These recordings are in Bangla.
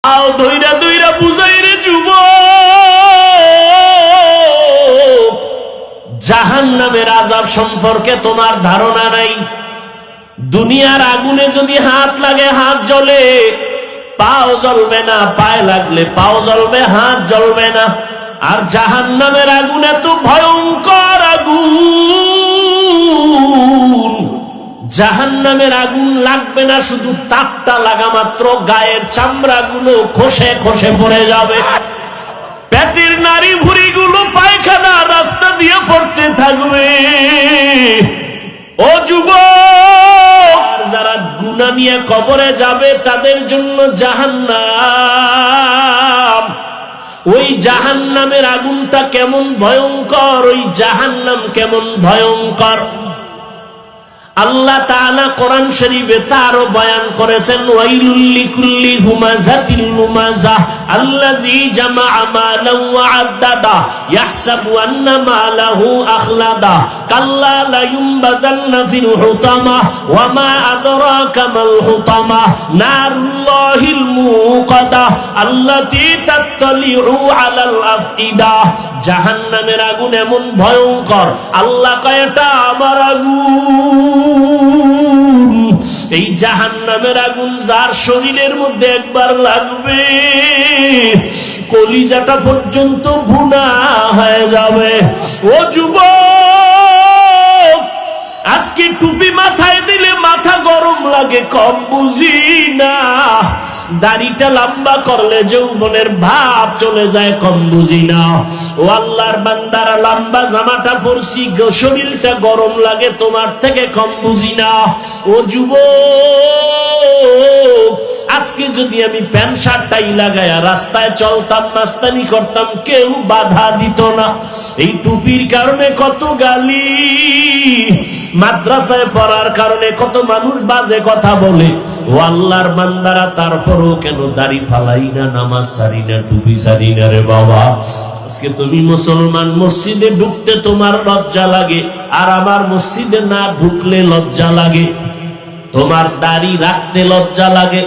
পাও ধইরা ধইরা বুঝাই রে যুবক, জাহান্নামের আযাব সম্পর্কে তোমার ধারণা নাই। দুনিয়ার আগুনে যদি হাত লাগে হাত জ্বলে, পাও জ্বলবে না, পায়ে লাগলে পাও জ্বলবে, হাত জ্বলবে না। আর জাহান্নামের আগুন এত ভয়ঙ্কর আগুন, জাহান্নামের আগুন লাগবে না, শুধু তাপটা লাগা মাত্র গায়ের চামড়াগুলো খসে খসে পড়ে যাবে, পেটের নাড়ি ভুঁড়িগুলো পায়খানা রাস্তা দিয়ে পড়তে থাকবে। ও যুবক, যারা গুনাহ নিয়ে কবরে যাবে তাদের জন্য জাহান্নাম। ওই জাহান্নামের আগুনটা কেমন ভয়ঙ্কর, ওই জাহান্নাম কেমন ভয়ঙ্কর, আল্লাহ তাআলা কোরআন শরীফে তারও বয়ান করেছেন। ওয়াইলুল লিকুল্লি হুমাযাতিল লুমাযাহ আল্লাযী জামাআ মালান ওয়া আদ্দাদা ইয়াহসাবু আন্না মালাহু আখলাদা কাল্লা লা ইউনবাযান্না ফিল হুতামাহ ওয়া মা আদরাকা মাল হুতামাহ নারুল্লাহিল মুকাদাহ আল্লাতী তাত্তালিউ আলাল আফইদা। জাহান্নামের আগুন এমন ভয়ঙ্কর, আল্লাহ কয় এটা আমার আগুন। এই জাহান্নামের আগুন যার শরীরের মধ্যে একবার লাগবে, কলিজাটা পর্যন্ত ভুনা হয়ে যাবে। ও যুবক, আজকে টুপি মাথায় দিলে মাথা গরম লাগে, কম বুঝি না। দাড়িটা লম্বা করলে যৌবনের ভাব চলে যায়, কম বুঝি না। ও আল্লাহর বান্দারা, লম্বা জামাটা পরছি, শরীরটা গরম লাগে, তোমার থেকে কম বুঝি না। ও যুবক, আজকে যদি আমি প্যান্ট শার্টটাই লাগায়া রাস্তায় চলতাম, মাস্তানি করতাম, কেউ বাধা দিত না। এই টুপির কারণে কত গালি, মাদ্রাসায় পড়ার কারণে কত মানুষ বাজে কথা বলে। ও আল্লাহর বান্দারা, তারপরও কেন দাড়ি ফালাই না, নামাজ ছাড়ি না, টুপি ছাড়ি না রে বাবা? আজকে তুমি মুসলমান, মসজিদে ঢুকতে তোমার লজ্জা লাগে, আর আমার মসজিদে না ঢুকলে লজ্জা লাগে। তোমার দাড়ি রাখতে লজ্জা লাগে,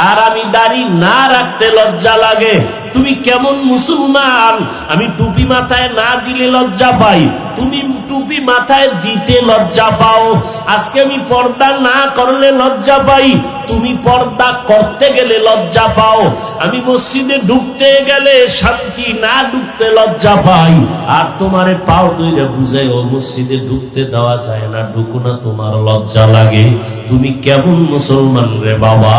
আর আমি দাড়ি না রাখতে লজ্জা লাগে। তুমি কেমন মুসলমান? আমি টুপি মাথায় না দিলে লজ্জা পাই, তুমি টুপি মাথায় দিতে লজ্জা পাও। আজকে আমি পর্দা না করলে লজ্জা পাই, তুমি পর্দা করতে গেলে লজ্জা পাও। আমি মসজিদে ঢুকতে গেলে শান্তি, না ঢুকতে লজ্জা পাই। আর তোমারে পাও ধরে বুঝাই, ও মসজিদে ঢুকতে দেওয়া যায় না, ঢুকো না, তোমার লজ্জা লাগে। তুমি কেমন মুসলমান রে বাবা?